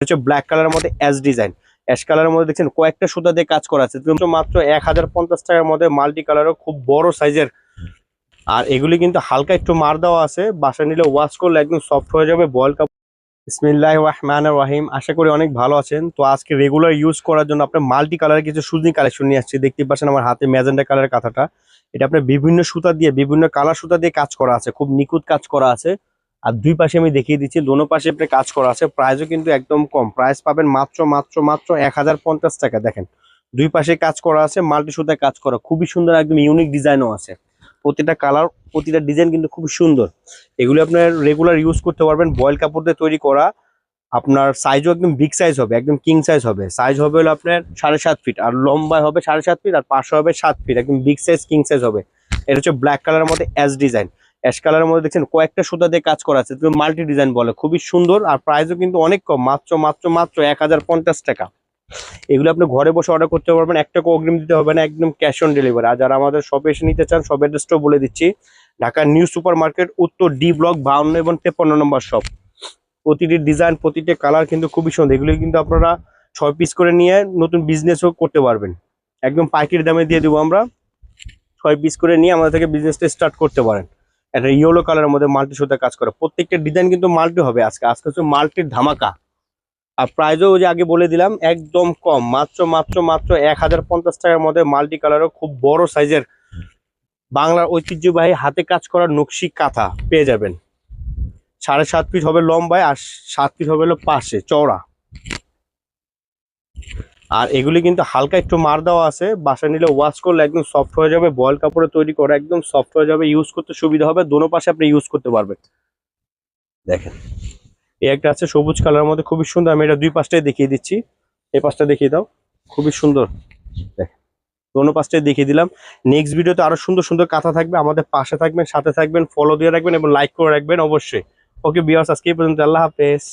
হচ্ছে ব্ল্যাক কালারের মধ্যে ডিজাইন অ্যাশ কালারের মধ্যে দেখছেন কয়েকটা সুতা দিয়ে কাজ করা আছে কিন্তু মাত্র 1050 টাকার মধ্যে মাল্টি কালারও খুব বড় সাইজের। আর এগুলি কিন্তু হালকা একটু মার দেওয়া আছে, বাসা নিলে ওয়াশ করলে একদম সফট হয়ে যাবে। বয়েল কাপড়। বিসমিল্লাহির রহমানির রহিম, আশা করি অনেক ভালো আছেন। তো আজকে রেগুলার ইউজ করার জন্য আপনার মাল্টি কালারের কিছু সুতি কালেকশন নিয়ে আসছি। দেখতে পাচ্ছেন আমার হাতে ম্যাজেন্টা কালারের কাঁথাটা, এটা আপনার বিভিন্ন সুতা দিয়ে বিভিন্ন কালার সুতা দিয়ে কাজ করা আছে, খুব নিখুঁত কাজ করা আছে। আর দুই পাশে আমি দেখিয়ে দিচ্ছি, দোনো পাশে আপনার কাজ করা আছে। প্রাইসও কিন্তু একদম কম, প্রাইস পাবেন মাত্র মাত্র মাত্র 1050 টাকা। দেখেন দুই পাশে কাজ করা আছে, মাল্টি সুতায় কাজ করা, খুবই সুন্দর, একদম ইউনিক ডিজাইনও আছে। প্রতিটা কালার প্রতিটা ডিজাইন কিন্তু খুব সুন্দর। এগুলো আপনার রেগুলার ইউজ করতে পারবেন। বয়েল কাপড় দিয়ে তৈরি করা, আপনার সাইজও একদম বিগ সাইজ হবে, একদম কিং সাইজ হবে। সাইজ হবে হলো আপনার 7.5 ফিট, আর লম্বায় হবে 7.5 ফিট, আর পাশে হবে 7 ফিট, একদম বিগ সাইজ কিং সাইজ হবে। এটা হচ্ছে ব্ল্যাক কালারের মধ্যে ডিজাইন অ্যাশ কালারের মধ্যে দেখছেন কয়েকটা সুতা দিয়ে কাজ করা আছে, মাল্টি ডিজাইন বলে, খুবই সুন্দর। আর প্রাইসও কিন্তু অনেক কম, মাত্র মাত্র মাত্র 1050 টাকা। এগুলো আপনি ঘরে বসে অর্ডার করতে পারবেন, একটা অগ্রিম দিতে হবে না, একদম ক্যাশ অন ডেলিভারি। আর যারা আমাদের শপে এসে নিতে চান, শপ অ্যাড্রেসটাও বলে দিচ্ছি, ঢাকা নিউ সুপার মার্কেট, উত্তর ডি ব্লক 52 এবং 53 নম্বর শপ। প্রতিটি ডিজাইন প্রতিটি কালার কিন্তু খুবই সুন্দর। এগুলো কিন্তু আপনারা 6 পিস করে নিয়ে নতুন বিজনেসও করতে পারবেন, একদম পাইকারি দামে দিয়ে দেবো আমরা। 6 পিস করে নিয়ে আমাদের থেকে বিজনেসটা স্টার্ট করতে পারেন। একটা ইয়েলো কালারের মধ্যে মাল্টি সুতা কাজ করে, প্রত্যেকটা ডিজাইন কিন্তু মাল্টি হবে। আজকে আজকে হচ্ছে মাল্টির ধামাকা। আর প্রাইসও ওই যে আগে বলে দিলাম, একদম কম, মাত্র মাত্র মাত্র 1050 টাকার মধ্যে মাল্টি কালারও খুব বড় সাইজের বাংলার ঐতিহ্যবাহী হাতে কাজ করা নকশি কাঁথা পেয়ে যাবেন। 7.5 ফিট হবে লম্বায়, আর 7 ফিট হবে পাশে চওড়া। আর এগুলি কিন্তু হালকা একটু মার দেওয়া আছে, বাসা নিলে ওয়াশ করলে একদম সফট হয়ে যাবে। বয়েল কাপড়ে তৈরি করা, একদম সফট হয়ে যাবে, ইউজ করতে সুবিধা হবে, দোনো পাশে আপনি ইউজ করতে পারবেন। দেখেন এই একটা আছে সবুজ কালারের মধ্যে, খুবই সুন্দর। আমি এটা দুই পাশটাই দেখিয়ে দিচ্ছি, এই পাশটা দেখিয়ে দাও, খুবই সুন্দর। দেখেন দোনো পাশটাই দেখিয়ে দিলাম। নেক্সট ভিডিওতে আরো সুন্দর সুন্দর কাঁথা থাকবে, আমাদের পাশে থাকবেন, সাথে থাকবেন, ফলো দিয়ে রাখবেন এবং লাইক করে রাখবেন অবশ্যই। ওকে ভিউয়ার্স, আজকে এই পর্যন্ত, আল্লাহ হাফেজ।